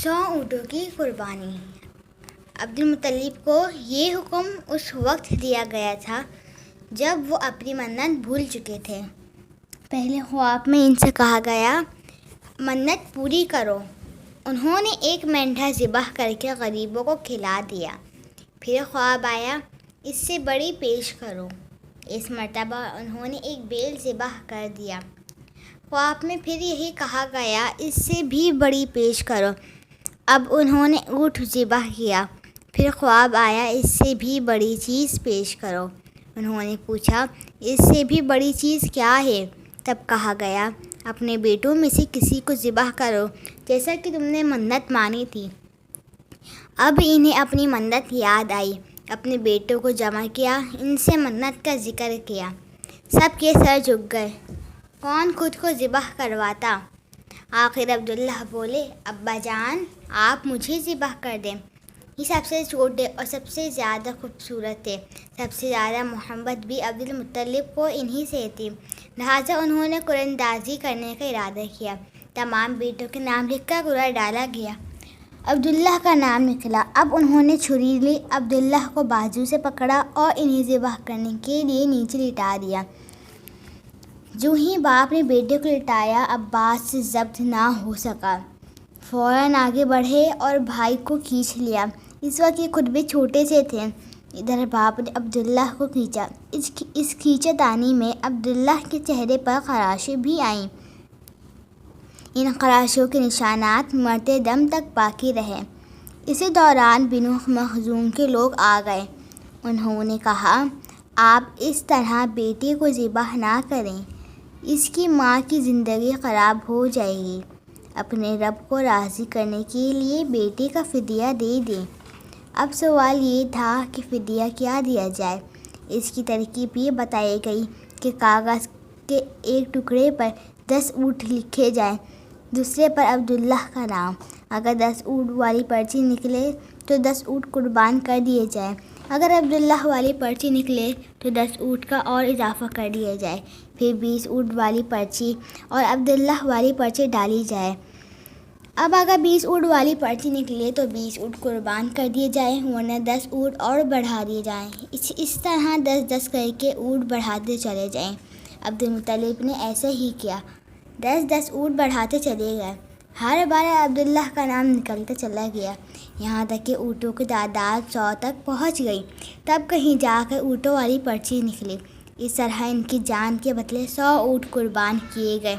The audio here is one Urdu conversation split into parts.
100 اونٹوں کی قربانی۔ عبدالمطلب کو یہ حکم اس وقت دیا گیا تھا جب وہ اپنی منت بھول چکے تھے۔ پہلے خواب میں ان سے کہا گیا منت پوری کرو۔ انہوں نے ایک مینڈھا ذبح کر کے غریبوں کو کھلا دیا۔ پھر خواب آیا اس سے بڑی پیش کرو۔ اس مرتبہ انہوں نے ایک بیل ذبح کر دیا۔ خواب میں پھر یہی کہا گیا اس سے بھی بڑی پیش کرو۔ اب انہوں نے اونٹ ذبح کیا۔ پھر خواب آیا اس سے بھی بڑی چیز پیش کرو۔ انہوں نے پوچھا اس سے بھی بڑی چیز کیا ہے؟ تب کہا گیا اپنے بیٹوں میں سے کسی کو ذبح کرو جیسا کہ تم نے منت مانی تھی۔ اب انہیں اپنی منت یاد آئی، اپنے بیٹوں کو جمع کیا، ان سے منت کا ذکر کیا۔ سب کے سر جھک گئے، کون خود کو ذبح کرواتا؟ آخر عبداللہ بولے ابا جان آپ مجھے ذبح کر دیں۔ یہ سب سے چھوٹے اور سب سے زیادہ خوبصورت تھے، سب سے زیادہ محبت بھی عبدالمطلب کو انہی سے تھی، لہٰذا انہوں نے قرعہ اندازی کرنے کا ارادہ کیا۔ تمام بیٹوں کے نام لکھ کر قرعہ ڈالا گیا۔ عبداللہ کا نام نکلا۔ اب انہوں نے چھری لی، عبداللہ کو بازو سے پکڑا اور انہیں ذبح کرنے کے لیے نیچے لٹا دیا۔ جو ہی باپ نے بیٹے کو لٹایا عباس سے ضبط نہ ہو سکا، فوراً آگے بڑھے اور بھائی کو کھینچ لیا۔ اس وقت یہ خود بھی چھوٹے سے تھے۔ ادھر باپ نے عبداللہ کو کھینچا۔ اس کھینچا تانی میں عبداللہ کے چہرے پر خراشیں بھی آئیں۔ ان خراشوں کے نشانات مرتے دم تک باقی رہے۔ اسی دوران بنو مخزوم کے لوگ آ گئے۔ انہوں نے کہا آپ اس طرح بیٹے کو ذبح نہ کریں، اس کی ماں کی زندگی خراب ہو جائے گی۔ اپنے رب کو راضی کرنے کے لیے بیٹے کا فدیہ دے دیں۔ اب سوال یہ تھا کہ فدیہ کیا دیا جائے۔ اس کی ترکیب یہ بتائی گئی کہ کاغذ کے ایک ٹکڑے پر 10 اونٹ لکھے جائیں، دوسرے پر عبداللہ کا نام۔ اگر 10 اونٹ والی پرچی نکلے تو 10 اونٹ قربان کر دیے جائیں، اگر عبداللہ والی پرچی نکلے تو 10 اونٹ کا اور اضافہ کر دیا جائے، پھر 20 اونٹ والی پرچی اور عبداللہ والی پرچی ڈالی جائے۔ اب اگر 20 اونٹ والی پرچی نکلے تو 20 اونٹ قربان کر دیے جائیں، ورنہ 10 اونٹ اور بڑھا دیے جائیں۔ اس طرح 10 کر کے اونٹ بڑھاتے چلے جائیں۔ عبدالمطلب نے ایسا ہی کیا، 10 اونٹ بڑھاتے چلے گئے۔ ہر بار عبداللہ کا نام نکلتا چلا گیا، یہاں تک کہ اونٹوں کی تعداد 100 تک پہنچ گئی۔ تب کہیں جا کر اونٹوں والی پرچی نکلی۔ اس طرح ان کی جان کے بدلے 100 اونٹ قربان کیے گئے۔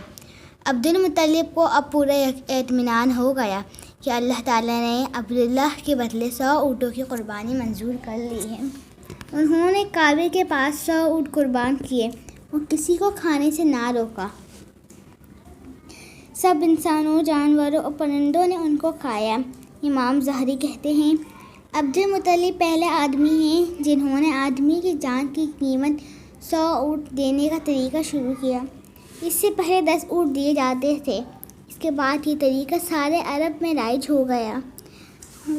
عبدالمطلب کو اب پورا اطمینان ہو گیا کہ اللہ تعالیٰ نے عبداللہ کے بدلے 100 اونٹوں کی قربانی منظور کر لی ہے۔ انہوں نے کعبے کے پاس 100 اونٹ قربان کیے اور کسی کو کھانے سے نہ روکا۔ سب انسانوں، جانوروں اور پرندوں نے ان کو کھایا۔ امام زہری کہتے ہیں عبدالمطلب پہلے آدمی ہیں جنہوں نے آدمی کی جان کی قیمت 100 اونٹ دینے کا طریقہ شروع کیا۔ اس سے پہلے 10 اونٹ دیے جاتے تھے۔ اس کے بعد یہ طریقہ سارے عرب میں رائج ہو گیا،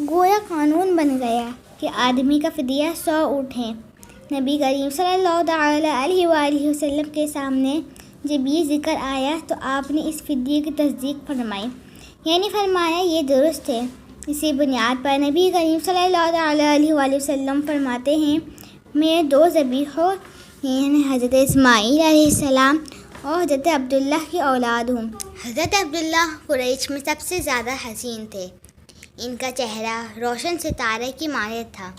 گویا قانون بن گیا کہ آدمی کا فدیہ 100 اونٹ ہے۔ نبی کریم صلی اللہ علیہ وآلہ وسلم کے سامنے جب یہ ذکر آیا تو آپ نے اس فدیے کی تصدیق فرمائی، یعنی فرمایا یہ درست ہے۔ اسی بنیاد پر نبی کریم صلی اللہ علیہ وآلہ وسلم فرماتے ہیں میرے 2 ذبیحوں یعنی حضرت اسماعیل علیہ السلام اور حضرت عبداللہ کی اولاد ہوں۔ حضرت عبداللہ قریش میں سب سے زیادہ حسین تھے۔ ان کا چہرہ روشن ستارے کی مانند تھا۔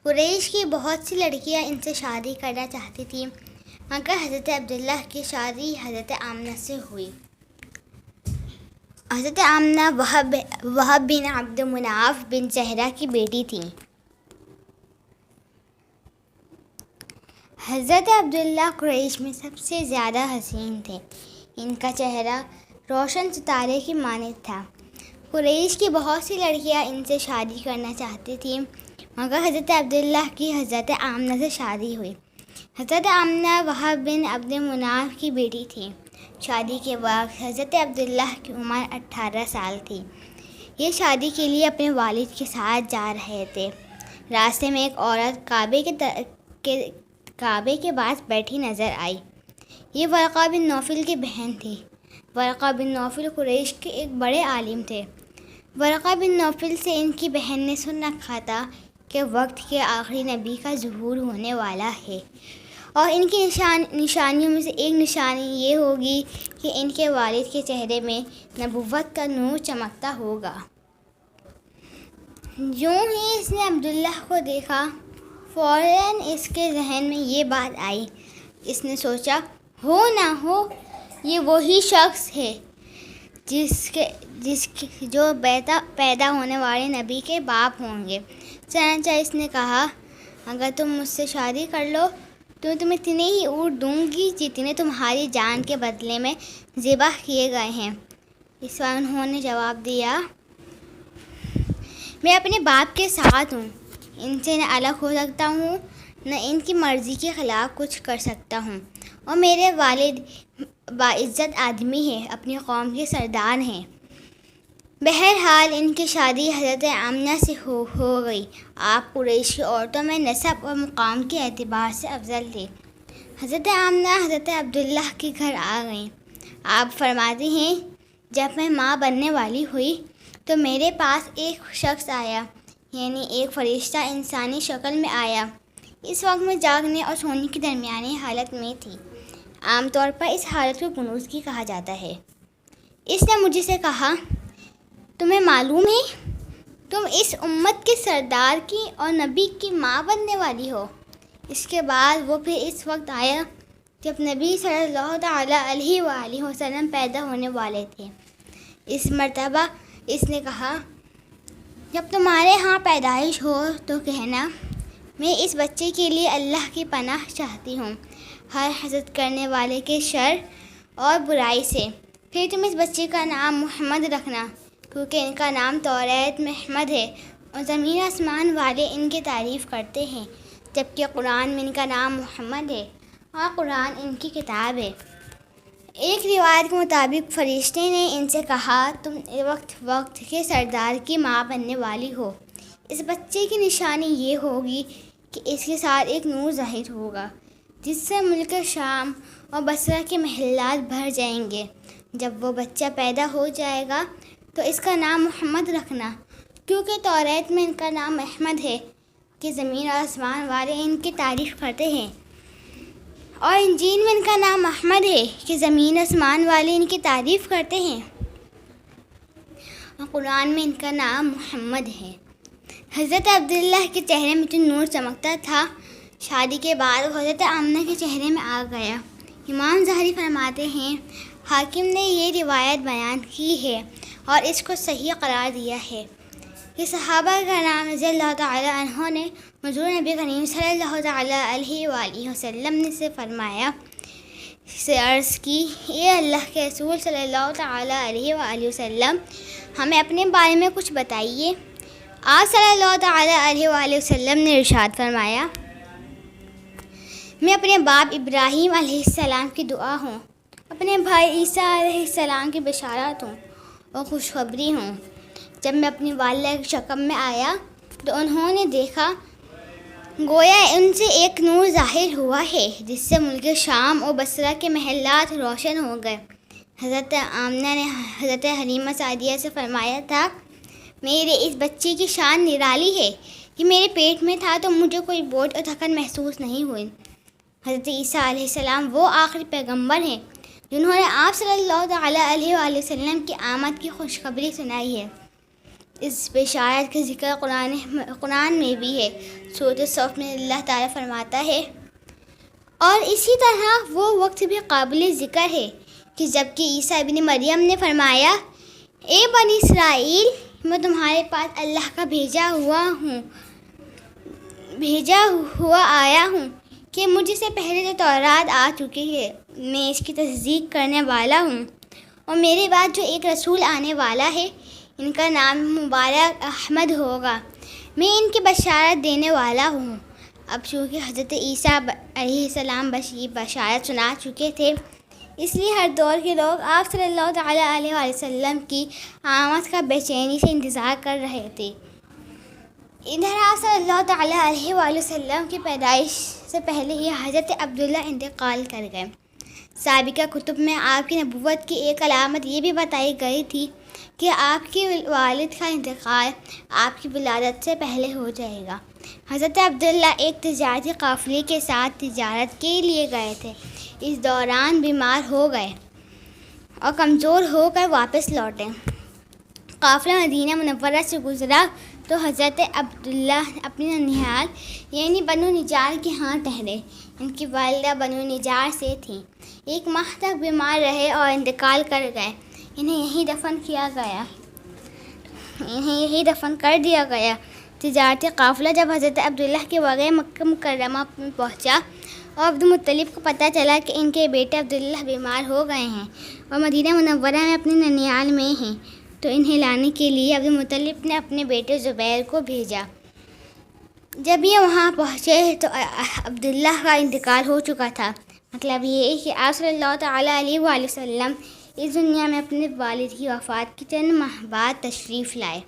قریش کی بہت سی لڑکیاں ان سے شادی کرنا چاہتی تھیں، مگر حضرت عبداللہ کی شادی حضرت آمنہ سے ہوئی۔ حضرت آمنہ وہب بن عبد مناف بن زہرہ کی بیٹی تھیں۔ حضرت عبداللہ قریش میں سب سے زیادہ حسین تھے۔ ان کا چہرہ روشن ستارے کی مانند تھا۔ قریش کی بہت سی لڑکیاں ان سے شادی کرنا چاہتی تھیں، مگر حضرت عبداللہ کی حضرت آمنہ سے شادی ہوئی۔ حضرت آمنہ وہب بن عبد مناف کی بیٹی تھیں۔ شادی کے وقت حضرت عبداللہ کی عمر 18 سال تھی۔ یہ شادی کے لیے اپنے والد کے ساتھ جا رہے تھے۔ راستے میں ایک عورت کعبے کے پاس بیٹھی نظر آئی۔ یہ ورقہ بن نوفل کی بہن تھی۔ ورقہ بن نوفل قریش کے ایک بڑے عالم تھے۔ ورقہ بن نوفل سے ان کی بہن نے سن رکھا تھا کہ وقت کے آخری نبی کا ظہور ہونے والا ہے، اور ان کی نشانیوں میں سے ایک نشانی یہ ہوگی کہ ان کے والد کے چہرے میں نبوت کا نور چمکتا ہوگا۔ یوں ہی اس نے عبداللہ کو دیکھا، فوراً اس کے ذہن میں یہ بات آئی۔ اس نے سوچا ہو نہ ہو یہ وہی شخص ہے جو پیدا ہونے والے نبی کے باپ ہوں گے۔ چنانچہ اس نے کہا، اگر تم مجھ سے شادی کر لو تو میں تمہیں اتنے ہی اونٹ دوں گی جتنے تمہاری جان کے بدلے میں ذبح کیے گئے ہیں۔ اس پر انہوں نے جواب دیا، میں اپنے باپ کے ساتھ ہوں، ان سے نہ الگ ہو سکتا ہوں نہ ان کی مرضی کے خلاف کچھ کر سکتا ہوں، اور میرے والد باعزت آدمی ہیں، اپنی قوم کے سردار ہیں۔ بہرحال ان کی شادی حضرت آمنہ سے ہو گئی۔ آپ قریشی عورتوں میں نسب اور مقام کے اعتبار سے افضل تھے۔ حضرت آمنہ حضرت عبداللہ کے گھر آ گئیں۔ آپ فرماتے ہیں، جب میں ماں بننے والی ہوئی تو میرے پاس ایک شخص آیا، یعنی ایک فرشتہ انسانی شکل میں آیا۔ اس وقت میں جاگنے اور سونے کی درمیانی حالت میں تھی۔ عام طور پر اس حالت کو گنوزگی کہا جاتا ہے۔ اس نے مجھے سے کہا، تمہیں معلوم ہے تم اس امت کے سردار کی اور نبی کی ماں بننے والی ہو۔ اس کے بعد وہ پھر اس وقت آیا جب نبی صلی اللہ تعالیٰ علیہ وآلہ وسلم پیدا ہونے والے تھے۔ اس مرتبہ اس نے کہا، جب تمہارے ہاں پیدائش ہو تو کہنا، میں اس بچے کے لیے اللہ کی پناہ چاہتی ہوں ہر حسد کرنے والے کے شر اور برائی سے۔ پھر تم اس بچے کا نام محمد رکھنا، کیونکہ ان کا نام توریت میں احمد ہے، اور زمین آسمان والے ان کی تعریف کرتے ہیں، جبکہ قرآن میں ان کا نام محمد ہے، اور قرآن ان کی کتاب ہے۔ ایک روایت کے مطابق فرشتے نے ان سے کہا، تم وقت کے سردار کی ماں بننے والی ہو۔ اس بچے کی نشانی یہ ہوگی کہ اس کے ساتھ ایک نور ظاہر ہوگا، جس سے ملک شام اور بصرہ کے محلات بھر جائیں گے۔ جب وہ بچہ پیدا ہو جائے گا تو اس کا نام محمد رکھنا، کیونکہ توریت میں ان کا نام احمد ہے کہ زمین اور آسمان والے ان کی تعریف کرتے ہیں، اور انجیل میں ان کا نام احمد ہے کہ زمین آسمان والے ان کی تعریف کرتے ہیں، اور قرآن میں ان کا نام محمد ہے۔ حضرت عبداللہ کے چہرے میں جو نور چمکتا تھا، شادی کے بعد وہ حضرت آمنہ کے چہرے میں آ گیا۔ امام ظاہری فرماتے ہیں، حاکم نے یہ روایت بیان کی ہے اور اس کو صحیح قرار دیا ہے کہ صحابہ کرام رضی اللہ تعالیٰ عنہ نے حضور نبی کریم صلی اللہ تعالیٰ علیہ وآلہ وسلم نے سے فرمایا، سے عرض کی، اے اللہ کے رسول صلی اللہ تعالیٰ علیہ وآلہ وسلم، ہمیں اپنے بارے میں کچھ بتائیے۔ آپ صلی اللہ تعالیٰ علیہ وآلہ وسلم نے ارشاد فرمایا، میں اپنے باپ ابراہیم علیہ السلام کی دعا ہوں، اپنے بھائی عیسیٰ علیہ السلام کی بشارت ہوں اور خوشخبری ہوں۔ جب میں اپنی والدہ کے شکم میں آیا تو انہوں نے دیکھا گویا ان سے ایک نور ظاہر ہوا ہے، جس سے ملک شام اور بصرہ کے محلات روشن ہو گئے۔ حضرت آمنہ نے حضرت حلیمہ سعدیہ سے فرمایا تھا، میرے اس بچے کی شان نرالی ہے کہ میرے پیٹ میں تھا تو مجھے کوئی بوجھ اور تھکن محسوس نہیں ہوئی۔ حضرت عیسیٰ علیہ السلام وہ آخری پیغمبر ہیں جنہوں نے آپ صلی اللہ تعالیٰ علیہ وآلہ وسلم کی آمد کی خوشخبری سنائی ہے۔ اس بشارت کا ذکر قرآن میں بھی ہے۔ سورۃ الصف میں اللہ تعالیٰ فرماتا ہے، اور اسی طرح وہ وقت بھی قابل ذکر ہے کہ جب کہ عیسیٰ ابن مریم نے فرمایا، اے بنی اسرائیل، میں تمہارے پاس اللہ کا بھیجا ہوا آیا ہوں کہ مجھ سے پہلے جو تورات آ چکی ہے، میں اس کی تصدیق کرنے والا ہوں، اور میرے بعد جو ایک رسول آنے والا ہے، ان کا نام مبارک احمد ہوگا، میں ان کی بشارت دینے والا ہوں۔ اب چونکہ حضرت عیسیٰ علیہ السلام بشارت سنا چکے تھے، اس لیے ہر دور کے لوگ آپ صلی اللہ تعالیٰ علیہ وآلہ وسلم کی آمد کا بے چینی سے انتظار کر رہے تھے۔ ادھر آپ صلی اللہ تعالیٰ علیہ وآلہ وسلم کی پیدائش سے پہلے ہی حضرت عبداللہ انتقال کر گئے۔ سابقہ کتب میں آپ کی نبوت کی ایک علامت یہ بھی بتائی گئی تھی کہ آپ کے والد کا انتقال آپ کی ولادت سے پہلے ہو جائے گا۔ حضرت عبداللہ ایک تجارتی قافلے کے ساتھ تجارت کے لیے گئے تھے۔ اس دوران بیمار ہو گئے اور کمزور ہو کر واپس لوٹے۔ قافلہ مدینہ منورہ سے گزرا تو حضرت عبداللہ اپنی ننیال یعنی بنو نجار کے ہاں ٹھہرے۔ ان کی والدہ بنو نجار سے تھیں۔ 1 ماہ تک بیمار رہے اور انتقال کر گئے۔ انہیں یہیں دفن کر دیا گیا۔ تجارتی قافلہ جب حضرت عبداللہ کے بغیر مکہ مکرمہ میں پہنچا اور عبدالمطلب کو پتہ چلا کہ ان کے بیٹے عبداللہ بیمار ہو گئے ہیں اور مدینہ منورہ میں اپنی ننیال میں ہیں، تو انہیں لانے کے لیے عبدالمطلب نے اپنے بیٹے زبیر کو بھیجا۔ جب یہ وہاں پہنچے تو عبداللہ کا انتقال ہو چکا تھا۔ مطلب یہ ہے کہ آپ صلی اللہ تعالیٰ علیہ وآلہ وسلم اس دنیا میں اپنے والد کی وفات کے چند ماہ بعد تشریف لائے۔